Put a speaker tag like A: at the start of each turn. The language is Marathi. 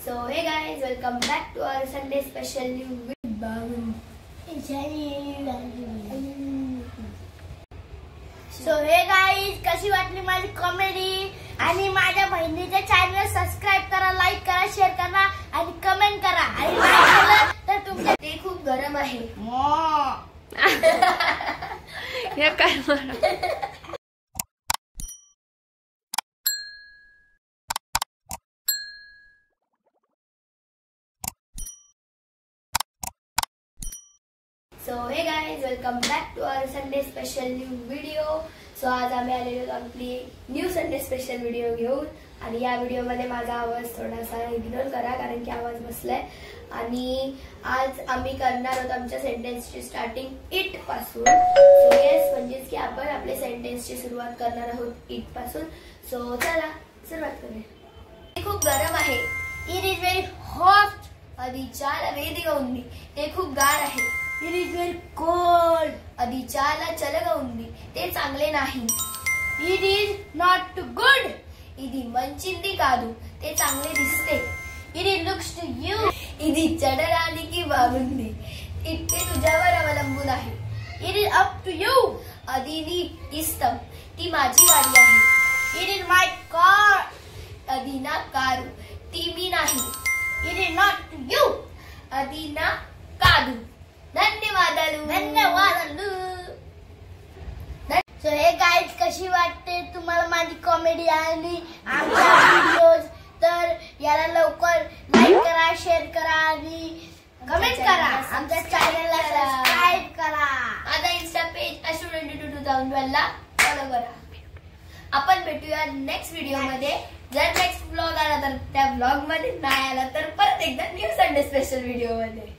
A: So hey guys, welcome back to our Sunday special new video.
B: So hey guys, कशी वाटली माझी कॉमेडी आणि माझ्या बहिणीच्या चॅनल सबस्क्राइब करा, लाईक करा, शेअर करा आणि कमेंट करा आणि नाही केलं तर तुमच्या
A: ते खूप गरम आहे.
C: या काय मारा.
A: So hey guys, welcome back to our Sunday special new video. So आज आम्ही आलेलो आपली न्यू संडे स्पेशल व्हिडिओ घेऊन आणि या व्हिडिओ मध्ये माझा आवाज थोडासा इग्नोर करा कारण की आवाज बसलाय. आणि आज आम्ही करणार आहोत आमच्या सेंटेन्सची स्टार्टिंग इट पासून. सो येस म्हणजेच की आपण आपले सेंटेन्सची सुरुवात करणार आहोत इट पासून. सो चला सुरुवात करूया. ते खूप गरम आहे.
B: It is very hot.
A: అది చాలా వేడిగా ఉంది. ते खूप गार आहे.
B: It is very cold.
A: అది చాలా చల్లగా ఉంది. ते चांगले नाही.
B: It is not good.
A: ఇది మంచిది కాదు. ते चांगले दिसते.
B: It is looks to you.
A: ఇది चढడానికి బాగుంది. ते तुझ्यावर अवलंबून आहे.
B: It is up to you.
A: అది నీ ఇష్టం. ती माझी गाडी आहे.
B: It is my car.
A: అది నా కారు. ती मी नाही.
B: It is not to you.
A: అది నా కాదు. धन्यवादालू.
B: धन्यवादालू. सो हे गाइस, कशी वाटते तुम्हाला माझी कॉमेडी आणि आमच्या व्हिडिओज? तर याला लवकर लाईक करा, शेअर करा आणि कमेंट करा. आमच्या चॅनलला सबस्क्राइब करा.
A: माझा इन्स्टा पेज ashur22 ला फॉलो करा. आपण भेटूया नेक्स्ट व्हिडिओ मध्ये. जर नेक्स्ट व्लॉग आला तर त्या व्लॉग मध्ये नाही आला तर परत एकदा न्यू संडे स्पेशल व्हिडिओ मध्ये.